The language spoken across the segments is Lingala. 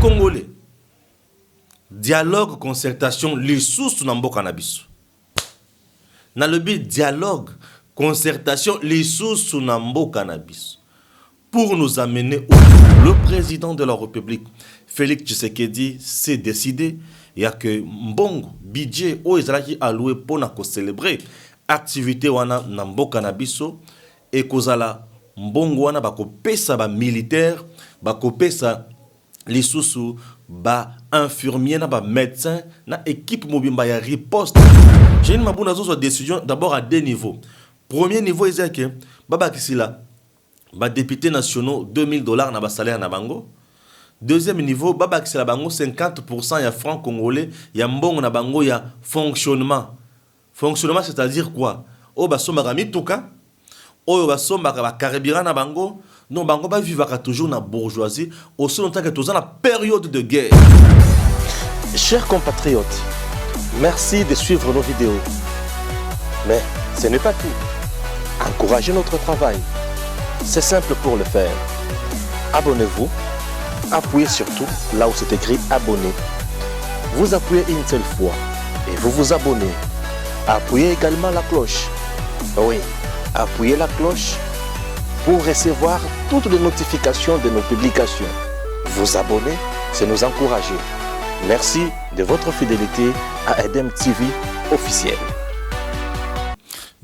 Congolais. Dialogue, concertation, les sources na mboka na biso. Na lobi dialogue, concertation, les sources na mboka na biso. Pour nous amener au le président de la République, Félix Tshisekedi, s'est décidé. Il y a que mbongo, budget, o ezalaki alloué pour célébrer activité wana na mboka na biso et kozala mbongo wana bako pesa ba militaire, bako pesa lisusu ba infirmier na ba médecin na équipe mobimba ya riposte. J'ai une mabuna zo décision d'abord à deux niveaux. Premier niveau c'est que baba kisila ba députés nationaux $2000 na ba salaire na bango. Deuxième niveau baba kisila bango 50% ya francs congolais ya mbongo na bango ya fonctionnement. Fonctionnement c'est-à-dire quoi? O ba somba mituka, o ba somba ba carburant na bango. Non, bango ba vivra toujours na bourgeoisie aussi longtemps que tous en la période de guerre. Chers compatriotes, merci de suivre nos vidéos. Mais ce n'est pas tout. Encouragez notre travail. C'est simple pour le faire. Abonnez-vous. Appuyez surtout là où c'est écrit abonner. Vous appuyez une seule fois et vous vous abonnez. Appuyez également la cloche. Oui, appuyez la cloche pour recevoir toutes les notifications de nos publications. Vous abonner, c'est nous encourager. Merci de votre fidélité à Edem TV officiel.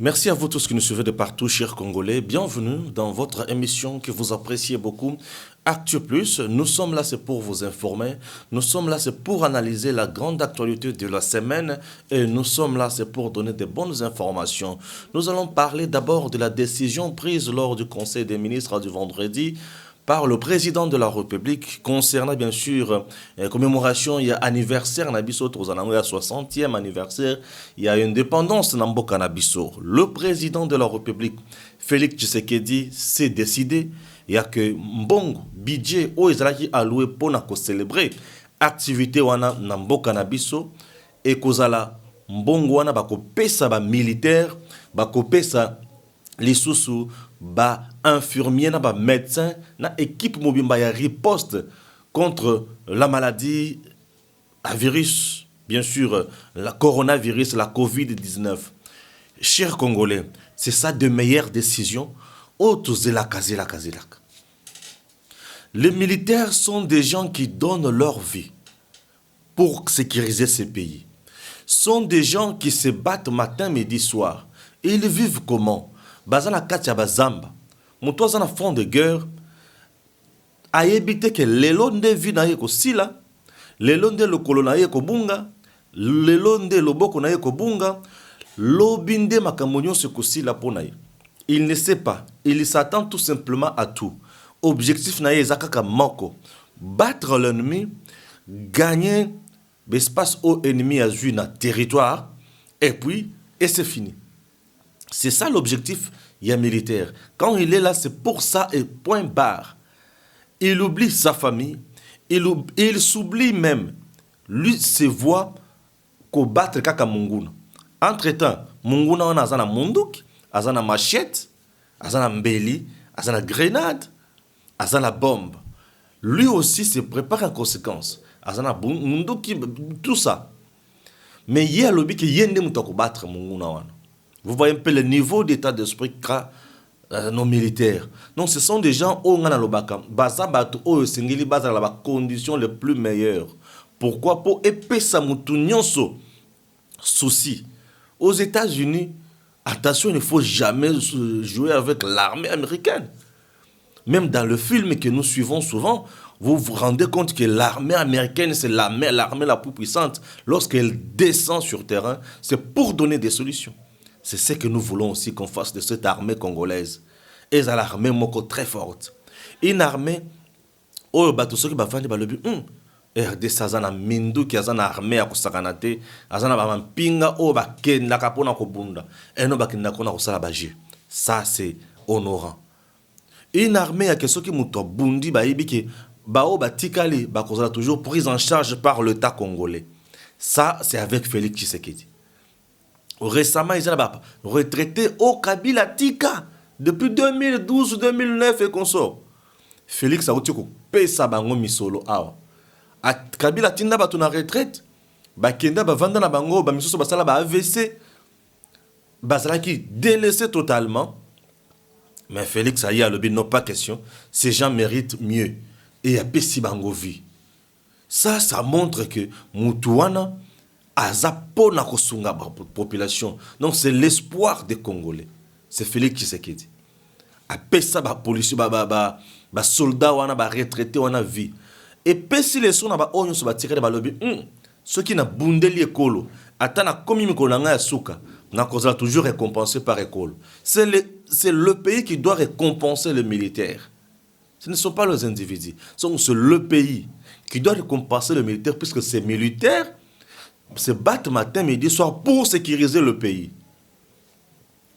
Merci à vous tous qui nous suivez de partout, chers Congolais. Bienvenue dans votre émission que vous appréciez beaucoup, Actu Plus. Nous sommes là, c'est pour vous informer. Nous sommes là, c'est pour analyser la grande actualité de la semaine. Et nous sommes là, c'est pour donner de bonnes informations. Nous allons parler d'abord de la décision prise lors du Conseil des ministres du vendredi par le président de la République concernant bien sûr commémoration, il y a anniversaire Nabiso, il y a 60e anniversaire, il y a indépendance Namboka Nabiso. Le président de la République, Félix Tshisekedi, s'est décidé, il y a que mbongo, budget, o ezalaki alloué pour célébrer activité wana Namboka Nabiso et kozala mbongo wana bako pesa ba militaire, bako pesa lisusu ba infirmier na ba médecin na équipe mobimba ya riposte contre la maladie à virus, bien sûr la coronavirus, la Covid-19. Chers Congolais, c'est ça de meilleures décisions. Les militaires sont des gens qui donnent leur vie pour sécuriser ces pays. Sont des gens qui se battent matin, midi, soir. Et ils vivent comment? Bazana katia bazamba. Muto zana fond de guerre. A évité que l'élonde vit na yeko sila. L'élonde le colona yeko bunga. L'élonde le boko na yeko bunga. L'obinde makamonyo se kosila ponaye. Il ne sait pas. Il s'attend tout simplement à tout. Objectif na yezakaka moko. Battre l'ennemi. Gagner l'espace au ennemi à jouer na territoire. Et puis, et c'est fini. C'est ça l'objectif militaire. Quand il est là, c'est pour ça et point barre. Il oublie sa famille. Il s'oublie même. Lui se voit combattre kaka Munguna. Entre-temps, Munguna on a zana munduk, azana machette, azana mbeli, azana grenade, azana bombe. Lui aussi se prépare en conséquence. Azana munduk, tout ça. Mais il y a l'objet qui yende muta combattre Munguna wana. Vous voyez un peu le niveau d'état d'esprit qu'a nos militaires. Donc ce sont des gens qui ont les conditions les plus meilleures. Pourquoi? Pour épaisser mon souci. Aux États-Unis, attention, il ne faut jamais jouer avec l'armée américaine. Même dans le film que nous suivons souvent, vous vous rendez compte que l'armée américaine, c'est l'armée la plus puissante. Lorsqu'elle descend sur terrain, c'est pour donner des solutions. C'est ce que nous voulons aussi qu'on fasse de cette armée congolaise. Et c'est l'armée moko très forte. Une armée, oh, bah, tout ce qui va faire, le but, RDC azana mindu qui azana armée à kosakanate, azana ba pinga oh ba kenda kapona kobunda. Et non ba kenda kona kosala baje. Ça c'est honorant. Une armée à quelque qui muto bundi ba yibiki ba o ba tikali ba kozala toujours prise en charge par l'État congolais. Ça c'est avec Félix Tshisekedi. Récemment, ils ont retraité au Kabila Tika depuis 2012-2009 et qu'on sort. Félix a dit que pesa bango misolo awa. Kabila tinda bato na retraite bakenda bavanda na bango bamisusu basala ba AVC bazalaki délaissé totalement. Mais Félix Aïe a le non pas question, ces gens méritent mieux et a pesi bango vie. Ça montre que Moutouana a zapo na kosunga population. Donc c'est l'espoir des Congolais. C'est Félix Tshisekedi. A pesa ba police ba soldat wana ba retraité wana vie. Et pesi les sons na ba onyo so ba tirer ba lobi. Ceux qui na bundeli ekolo, atana komi mikolo nga ya suka, na kozala toujours récompensé par école. C'est le pays qui doit récompenser les militaires. Ce ne sont pas les individus. C'est le pays qui doit récompenser les militaires puisque ces militaires se battent matin, midi, soir pour sécuriser le pays.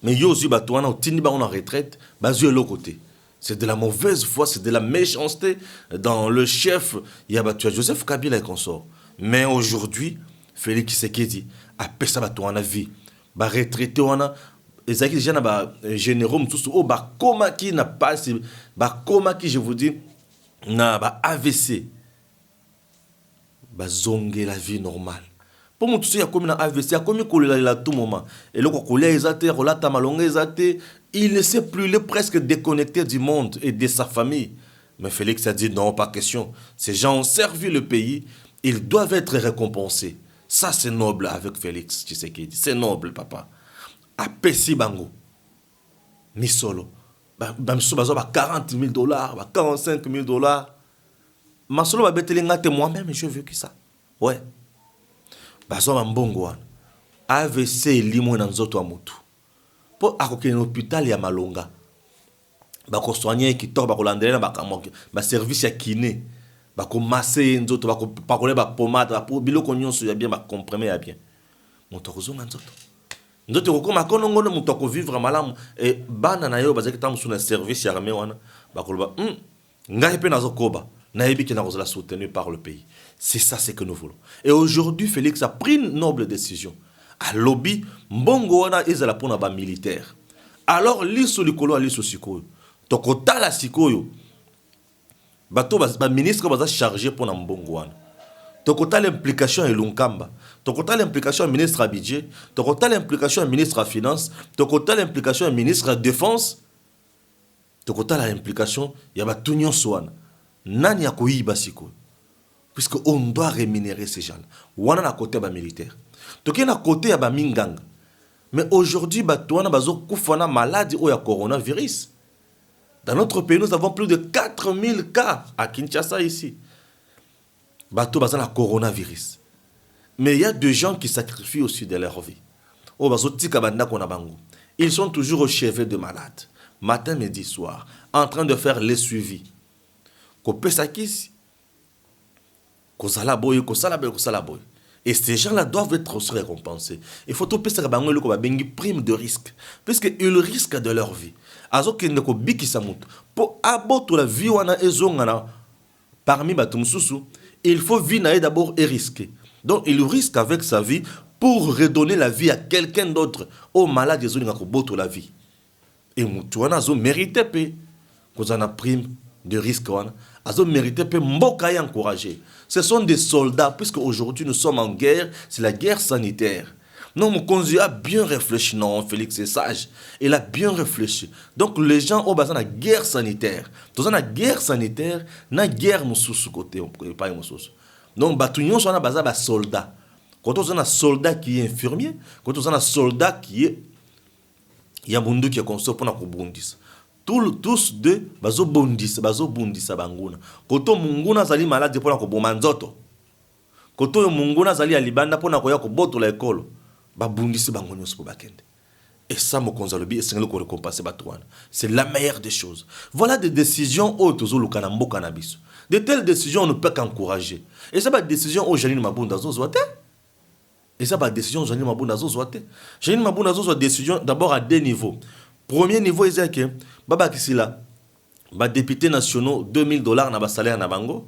Mais yozi batouana au tini ba on en retraite, bazu est l'autre côté. C'est de la mauvaise foi, c'est de la méchanceté dans le chef. Il y a battu Joseph Kabila et consort. Mais aujourd'hui, Félix Tshisekedi a pesa batouana vie. Ba retraité wana ezaki déjà na ba généraux mtusu o ba koma ki na pas ba koma ki je vous dis na ba AVC ba zonge la vie normale. Pour mtusu ya komi na AVC ya komi kolela la tout moment et le kokolia ezate rolata malonga ezate il ne sait plus, il est presque déconnecté du monde et de sa famille. Mais Félix a dit non, pas question. Ces gens ont servi le pays, ils doivent être récompensés. Ça, c'est noble avec Félix Tshisekedi. C'est noble, papa. A Pessi Bango. Ni solo. Bamsou bazo ba $40 000, ba $45 000. Masolo ba betelengate moi-même, j'ai vécu ça. Ouais. Bazo ba mbongo wana. AVC limo na nzoto wa mutu. Po akokene hôpital ya Malonga. Bako soigner ki tor bako landela ba service ya kiné. Bako masser nzoto bako pakole ba pomade ba biloko nyonso ya bien ba comprimer ya bien. Moto kozonga nzoto. Nzoto ko koma kono ngono moto ko vivre malamu e bana na yo bazaki tamu sur service ya armée wana bakoloba ngai pe nazo koba na yebi ki na kozala soutenu par le pays. C'est ça ce que nous voulons. Et aujourd'hui Félix a pris une noble décision. A lobby mbongo wana ezala pona ba militaire. Alors liso likolo liso sikoyo. Tokota la sikoyo. Bato ba ministre baza chargé pona mbongo wana. Tokota l'implication et l'unkamba. Tokota l'implication ministre à budget, tokota l'implication ministre à finance, tokota l'implication ministre à défense. Tokota l'implication ya ba tunyon swana. Nani ya koyiba sikoyo. Puisque on doit rémunérer ces gens. Wana na côté ba militaire. Toké na côté ya ba minganga. Mais aujourd'hui batouana bazo kufana maladie ou ya coronavirus. Dans notre pays, nous avons plus de 4000 cas à Kinshasa ici. Bato baza la coronavirus. Mais il y a des gens qui sacrifient aussi de leur vie. Oh bazo tika banda kona bango. Ils sont toujours au chevet de malades. Matin, midi, soir. En train de faire les suivis. Ko pesakisi. Ko salaboy, ko salaboy, ko salaboy. Et ces gens-là doivent être aussi récompensés. Il faut tout penser à une prime de risque. Puisqu'ils risquent de leur vie. Azo kende ko biki samutu. Pour aboto la vie wana ezongana parmi batumsusu, il faut vivre d'abord et risquer. Donc il risque avec sa vie pour redonner la vie à quelqu'un d'autre. Au malade ezonga ko boto la vie. Et mutu wana azo mérité pe kozana prime de risque wana. Azo mérité pe mboka ya encourager. Ce sont des soldats puisque aujourd'hui nous sommes en guerre, c'est la guerre sanitaire. Non, mon consul a bien réfléchi. Non, Félix est sage. Il a bien réfléchi. Donc, les gens ont besoin de la guerre sanitaire. Dans la guerre sanitaire, na guerre moussous côté, pas moussous. Donc, batunion sont besoin de soldats. Quand on a un soldat qui est infirmier, quand on a un soldat qui est, il y a un monde qui est construit pour nous bondis. Tous deux, bazo bondis banguna. Quand on munguna zali malade pour nous bomanzoto. Quand on munguna zali alibanda pour nous koya ko boto la école. Et ça, c'est la meilleure des choses. Voilà des décisions de telles décisions, on ne peut qu'encourager. Et ça, c'est décision au Janine Mabunda Zozoate. Et ça, c'est décision au Janine Mabunda Zozoate. Janine Mabunda Zozoate, décision d'abord à deux niveaux. Premier niveau, c'est que Baba Kisila, député nationaux, $2000 na salaire na bango.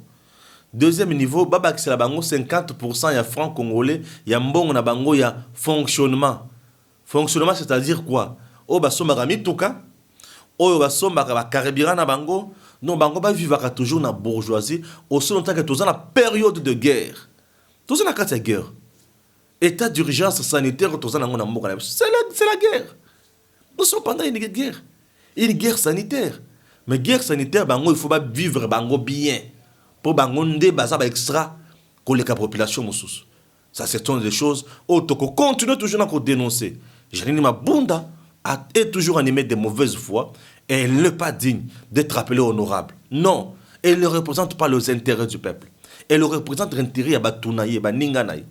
Deuxième niveau, Baba Kisela Bango, 50% ya francs congolais, ya mbongo na bango ya fonctionnement. Fonctionnement, c'est-à-dire quoi? Oh, bah, sommarami touka. oyo basombaka bakaribira na bango, non bango ba vivaka toujours na bourgeoisie, aussi longtemps que tous na période de guerre. Tous na kati ya guerre. État d'urgence sanitaire, tous na ngona mboka. C'est la guerre. Nous sommes pendant une guerre. Une guerre sanitaire. Mais guerre sanitaire, bango, il faut pas vivre bango bien. Pour bango nde baza ba extra pour les population moussous. Ça c'est une des choses. Otoko continue toujours à dénoncer. Janine Mabunda est toujours animée de mauvaise foi et elle n'est pas digne d'être appelée honorable. Non, elle ne représente pas les intérêts du peuple. Elle représente l'intérêt à Batunaye, Baninganaye.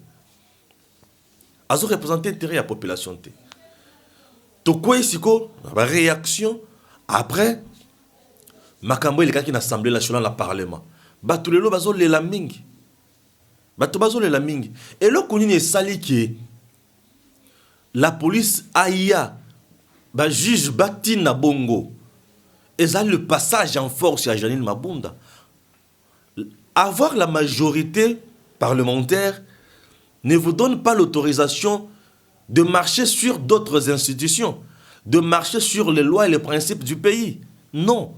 Elle représente l'intérêt à la population. Toko Isiko, la réaction, après, Makambo il y a une assemblée nationale, le parlement. Batulelo bazo le lamingi. Bato bazo le lamingi. Et là, qu'on y sali qui la police aïa, ba juge bati na bongo. Et ça le passage en force à Janine Mabunda. Avoir la majorité parlementaire ne vous donne pas l'autorisation de marcher sur d'autres institutions, de marcher sur les lois et les principes du pays. Non.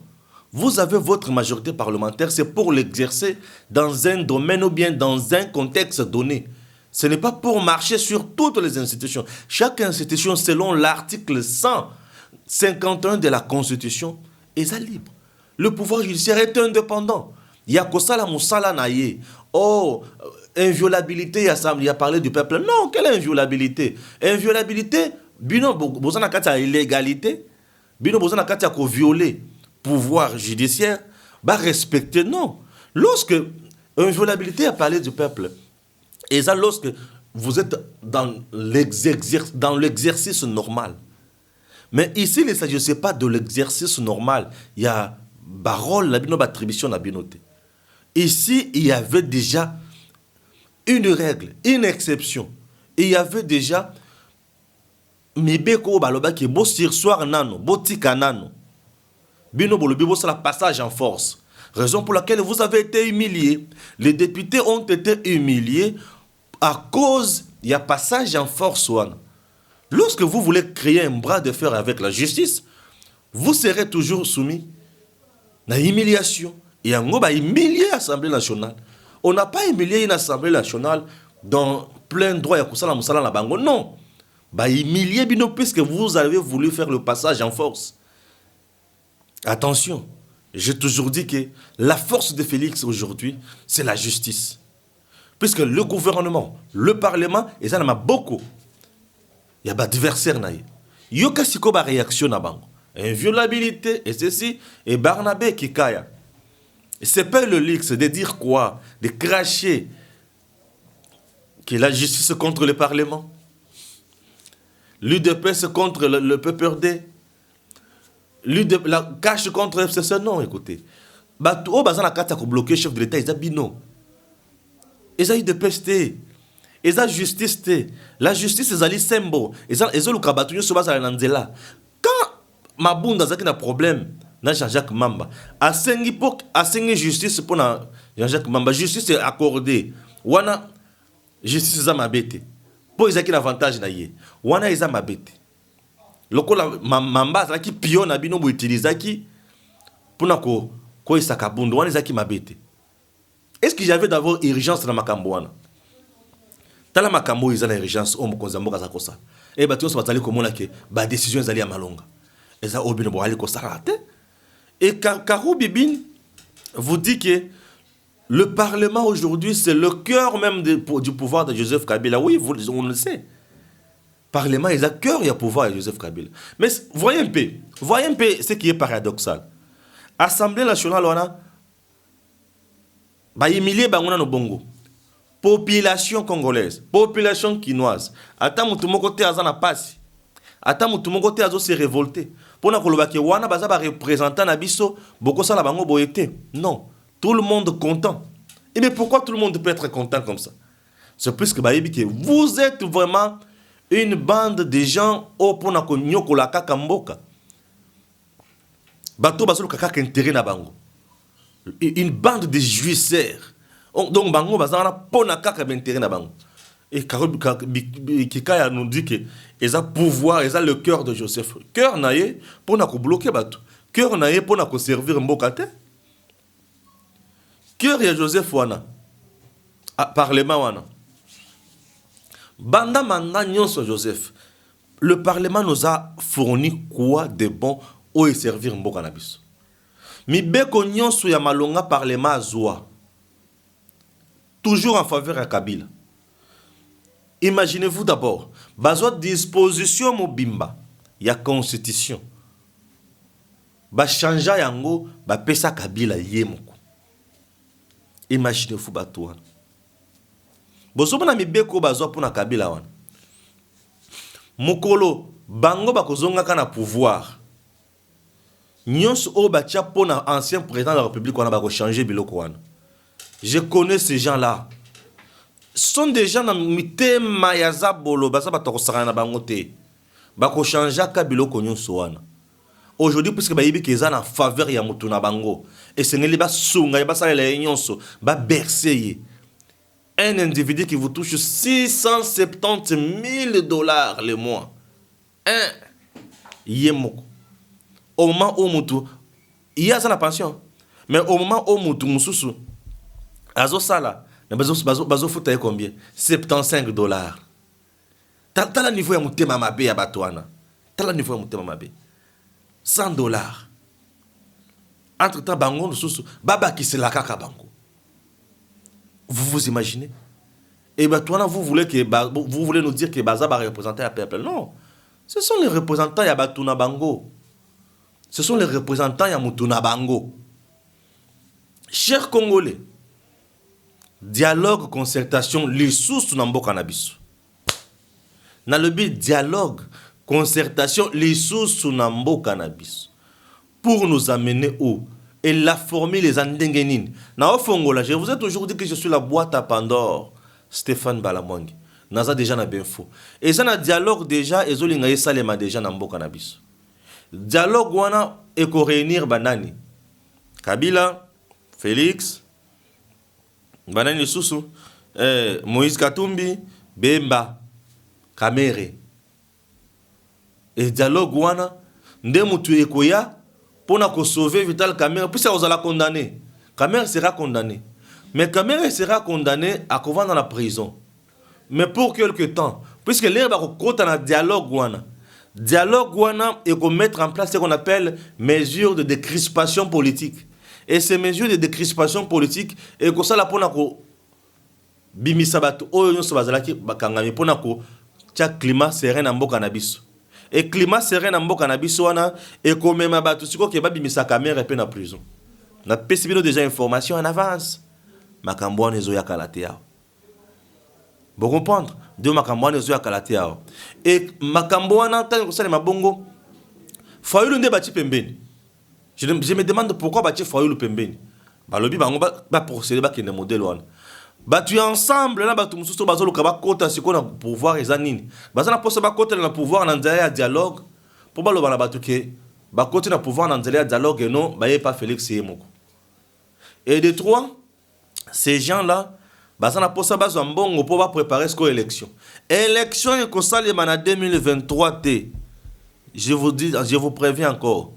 Vous avez votre majorité parlementaire, c'est pour l'exercer dans un domaine ou bien dans un contexte donné. Ce n'est pas pour marcher sur toutes les institutions. Chaque institution, selon l'article 151 de la Constitution, est libre. Le pouvoir judiciaire est indépendant. Il y a Kosala Moussala Naye. Oh, inviolabilité, il y a parlé du peuple. Non, quelle inviolabilité? Inviolabilité, bino bozana kata illégalité, bino bozana kata ko violer pouvoir judiciaire, bah respecter, non. Lorsque inviolabilité a parlé du peuple, et ça lorsque vous êtes dans l'exercice normal. Mais ici, il ne s'agissait pas de l'exercice normal. Il y a parole, la bino attribution à binoté. Ici, il y avait déjà une règle, une exception. Il y avait déjà Mibeko Baloba qui est beau sur soir nano, beau tika nano. Bino Bolobibo, c'est le passage en force. Raison pour laquelle vous avez été humiliés. Les députés ont été humiliés à cause il y a passage en force. Lorsque vous voulez créer un bras de fer avec la justice, vous serez toujours soumis à l'humiliation. Et en gros, humilier l'Assemblée nationale. On n'a pas humilié une Assemblée nationale dans plein droit. Non. Humilier Bino puisque vous avez voulu faire le passage en force. Attention, j'ai toujours dit que la force de Félix aujourd'hui, c'est la justice. Puisque le gouvernement, le parlement, et ça en a beaucoup. Il y a des adversaires. Il y a une réaction à bango. Inviolabilité, et ceci, et Barnabé qui caille. C'est pas le luxe de dire quoi? De cracher que la justice contre le parlement. L'UDPS contre le PPRD. La cache contre le FCC, non, écoutez. Au bazan la carte pour bloquer le chef de l'État, ils ont bino. Ils ont eu de pesté. Ils ont justice. La justice, ils ont eu sembo. Ils ont eu le kabatouille sur base à l'anzela. Quand Mabunda a un problème, dans Jean-Jacques Mamba, à 5 époques, à 5 justice pour Jean-Jacques Mamba, justice est accordée. Wana justice est mabete. Pour ils ont un avantage naïe. Wana ils ont mabete. Lokola Mamba zaki pion na bino bo utilizaki pour na ko isakabundo wana zaki mabete. Est-ce que j'avais d'abord urgence dans makambo wana? Tala makambo izana urgence o mokonza mboka za kosa. Et batu so bazali komona ke ba décision ezali ya malonga. Eza obino bo ali kosa te. Et Karou Bibine vous dit que le Parlement aujourd'hui c'est le cœur même du pouvoir de Joseph Kabila. Oui, on le sait. Parlement, ils ont cœur et pouvoir à Joseph Kabila. Mais voyez un peu ce qui est paradoxal. Assemblée nationale, on a humilié no bongo. Population congolaise, population quinoise. Attends, tout mon côté azana passe. Attends, tout mon côté azo se révolter. Pour na koloba ke wana baza ba représentant na biso, boko sala bango boyete. Non, tout le monde content. Et mais pourquoi tout le monde peut être content comme ça? C'est plus que vous êtes vraiment une bande de gens au ponako nyoko la kaka mboka. Bato basolo kaka intérêt na bango. Une bande de jouisseurs. Donc bango bazana pona kaka intérêt na bango. Et Kikaya nous dit que ils ont pouvoir, ils ont le cœur de Joseph. Cœur naie pour na ko bloquer bato. cœur na ye pona ko servir mboka te. Cœur ya Joseph wana parlement wana banda manda nyonso Joseph, le parlement nous a fourni quoi de bon au servir mboka na biso. Mi beko nyonso ya malonga parlement azwa toujours en faveur à Kabila. Imaginez-vous d'abord, bazwa disposition mobimba ya constitution. Ba chanja yango ba pesa Kabila yemoko. Imaginez-vous bato wana. Bosoba na mibeko bazwa pona Kabila wana. Mokolo bango bakozonga kana pouvoir. Nyonso o batia pona ancien président de la République wana bako changer biloko wana. Je connais ces gens-là. Ce sont des gens qui mité mayaza bolo basa batoko sakana bango te. Bako changer ka biloko nyonso wana. Aujourd'hui, puisque bayibi keza na faveur ya mutu na bango, et ce n'est pas sunga, ya basa la nyonso, ba bercer. Un individu qui vous touche 670 000 dollars le mois. Yemoko. Au moment où mutu, il y a ça la pension. Mais au moment où mutu mususu, azo sala, bazo futa combien? 75 dollars. T'as la niveau ya mutu mamabe ya batouana. T'as la niveau ya mutu mamabe. 100 dollars. Entre-temps, bango mususu, baba qui se la kaka bango. Vous vous imaginez? Et batouana, vous voulez nous dire que Baza va représenter le peuple? Non. Ce sont les représentants ya Batuna Bango. Ce sont les représentants ya Mutuna Bango. Chers Congolais, dialogue, concertation, les sources na mboka na biso. Na lobi dialogue, concertation, les sources na mboka na biso. Pour nous amener où? Et la formule les andengenines. Na ofongola, je vous ai toujours dit que je suis la boîte à Pandore. Stéphane Balamwangi. Naza déjà na benfo. Et ça na dialogue déjà ezolinga yesalema déjà na mboka na biso. Dialogue wana eko réunir banani. Kabila, Félix, banani susu, Moïse Katumbi, Bemba, Kamere. Et dialogue wana nde mutu ekoya pona ko sauver Vital Kamere, puis ça vous allez condamner. Kamere sera condamné. Mais Kamere sera condamné à vendre dans la prison. Mais pour quelque temps, puisque l'air va côté dans dialogue wana et qu'on mettre en place ce qu'on appelle mesures de décrispation politique. Et ces mesures de décrispation politique et que ça la pona ko bimisa bato oyo nyonso bazalaki bakangami pona ko tia climat serein na mboka na biso. Et climat serein na mboka na biso wana et ko mema bato siko ke ba bimisa Kamere pe na prison. Na pesi bino déjà information en avance. Makambo wana ezo ya kalate yao. Vous comprenez? De makambo wana ezo ya kalate yao. Et makambo wana tani kosala mabongo Fayulu nde bati pembeni. Je me demande pourquoi bati Fayulu pembeni. Balobi bango ba procéder ba kende modèle wana. Batu ensemble na batu mususu bazoluka ba kota siko na pouvoir ezanini. Bazana posa ba kota na pouvoir na nzela ya dialogue. Pour baloba na batu ke ba kota na pouvoir na nzela ya dialogue et non ba ye pas Félix Yemoko. Et de trois, ces gens-là, bazana posa bazwa mbongo pour ba préparer ce élection. Élection et kosalema na 2023 t. Je vous dis, je vous préviens encore.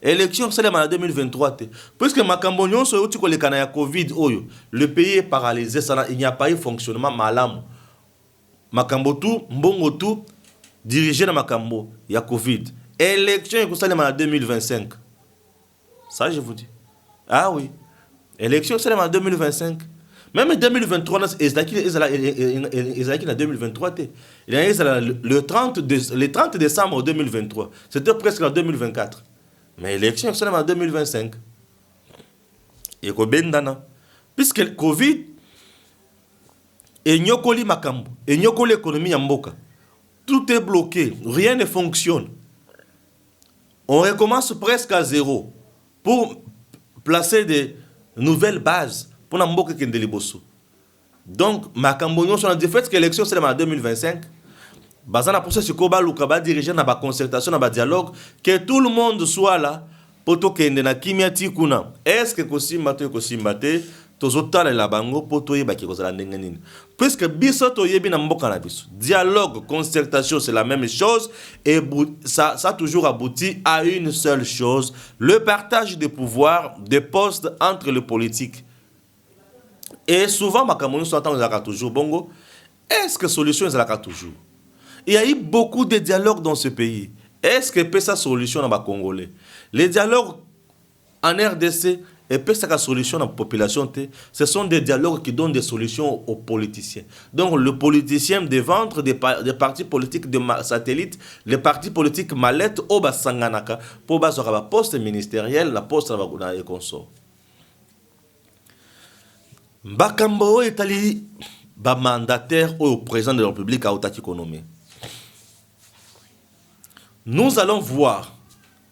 Élection salema na 2023 t. Puisque makambo nyonso yo tiko lekana ya Covid oyo, le pays est paralysé, ça il n'y a pas eu fonctionnement malamu. Makambo tout, mbongo tout dirigé na makambo ya Covid. Élection et kosalema na 2025. Ça je vous dis. Ah oui. Élection seulement en 2025. Même en 2023, ils en 2023. Le 30 décembre 2023. C'était presque en 2024. Mais l'élection seulement en 2025. Et puisque le Covid et nyokoli makambo et nyokoli l'économie yamboka, tout est bloqué, rien ne fonctionne. On recommence presque à zéro pour placer des nouvelle base pour n'amboka kendeli bosso. Donc makambo nyonso na fait que l'élection c'est en 2025. Bazana pour ce ko ba luka ba diriger na ba concertation na ba dialogue que tout le monde soit là pour to kende na kimia tikuna. Est-ce que kosimba te tozotala la bango po toyeba ki kozala ndenge nini. Puisque biso toyebi na mboka na biso. Dialogue, concertation, c'est la même chose et ça a toujours abouti à une seule chose, le partage des pouvoirs, des postes entre les politiques. Et souvent makamoni s'entend toujours bongo. Est-ce que solution est toujours? Il y a eu beaucoup de dialogues dans ce pays. Est-ce que peut sa solution dans les Congolais? Les dialogues en RDC et peut sa solution dans la population, ce sont des dialogues qui donnent des solutions aux politiciens. Donc le politicien de vendre des partis politiques de satellites, les partis politiques mallettes au Basanganaka pour baser la poste ministérielle, la poste et consort. Bakambo est allé mandataire au président de la République à Otaki Konome. Nous allons voir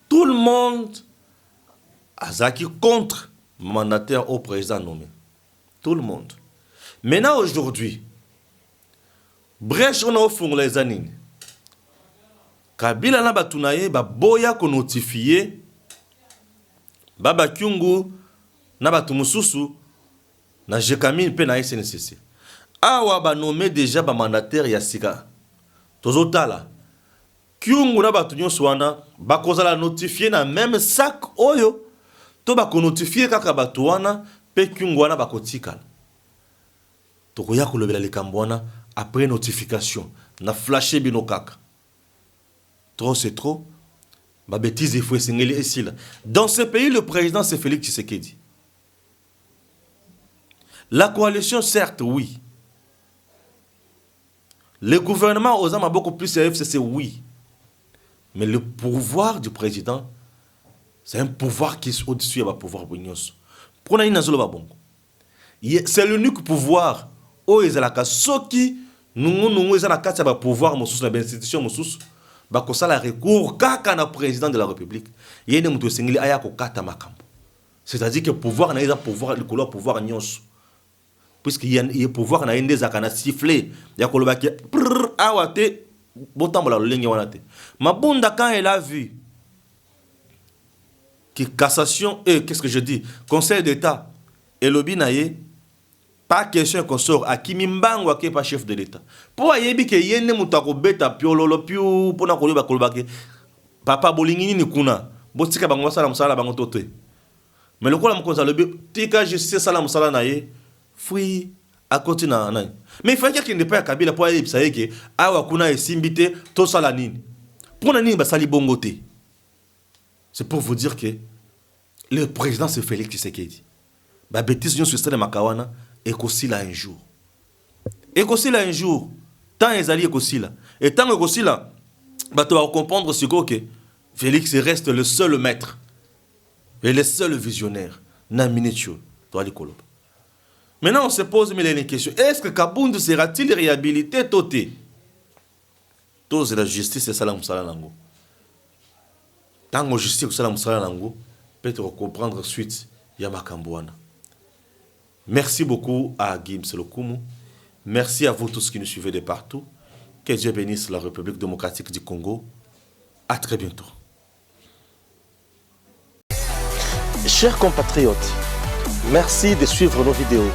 tout le monde Azaki contre mandataire au président nommé. Tout le monde. Maintenant, aujourd'hui, brèche on a offert les années. Kabila na batunaye ba boya ko notifier Baba Kyungu na batumususu na Jekamine pe na SNCC. Awa ba nommé déjà ba mandataire ya sika. Tozotala. Kyungu na batu nyonso wana bakozala notifier na même sac oyo to bako notifier kaka batu wana pe Kyungu wana bakotikala. Tokoya kolobela likambo wana après notification na flasher bino kaka. Trop c'est trop. Ba bêtise il faut esengeli esila. Dans ce pays le président c'est Félix Tshisekedi. La coalition certes oui. Le gouvernement aux âmes beaucoup plus FCC oui. Mais le pouvoir du président, c'est un pouvoir qui est au-dessus du pouvoir de l'Union. C'est l'unique pouvoir où il y a soki nous avons pouvoir dans l'institution bakosa la recours kaka na président de la République. Yene muto sengeli aya ko kata makambo. C'est-à-dire que pouvoir na pouvoir le couleur pouvoir nyonso. Puisqu'il y a pouvoir na ende zakana siffler ya kolobaki awate botambola lolenge wanate. Mabunda quand elle a vu que cassation et qu'est-ce que je dis, Conseil d'État et lobby naye pas question qu'on sort à Kimimbango qui est pas chef de l'État. Pour ayebi que yene mutako beta piololo piu pona koloba kolobaki papa bolingini ni kuna botika bango sala musala bango tote. Mais le kola mkonza lobby tika justice sala musala naye fui à côté na. Mais il faut qu'il ne pas Kabila pour aller ça que awa kuna esimbité to sala nini. Pour nani ba sali bongote. C'est pour vous dire que le président c'est Félix Tshisekedi. Ba bêtise ñu sur stade Makawana et kosila un jour. Et kosila un jour. Tant les alliés kosila. Et tant que kosila ba tu vas comprendre ce que Félix reste le seul maître et le seul visionnaire na miniature toi les colobes. Maintenant, on se pose une question. Est-ce que Kabundu sera-t-il réhabilité toté? Tous la justice et salam salanango. Tant que justice et salam salanango, peut-être comprendre suite Yamakambouana. Merci beaucoup à Gims Lokumu. Merci à vous tous qui nous suivez de partout. Que Dieu bénisse la République démocratique du Congo. À très bientôt. Chers compatriotes, merci de suivre nos vidéos.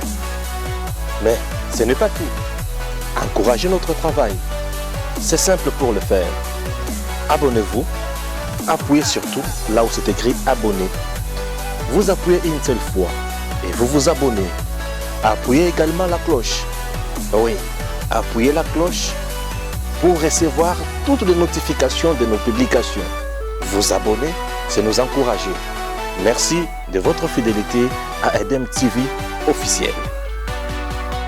Mais ce n'est pas tout. Encouragez notre travail. C'est simple pour le faire. Abonnez-vous. Appuyez surtout là où c'est écrit abonner. Vous appuyez une seule fois et vous vous abonnez. Appuyez également la cloche. Oui, appuyez la cloche pour recevoir toutes les notifications de nos publications. Vous abonner, c'est nous encourager. Merci de votre fidélité à Edem TV officiel.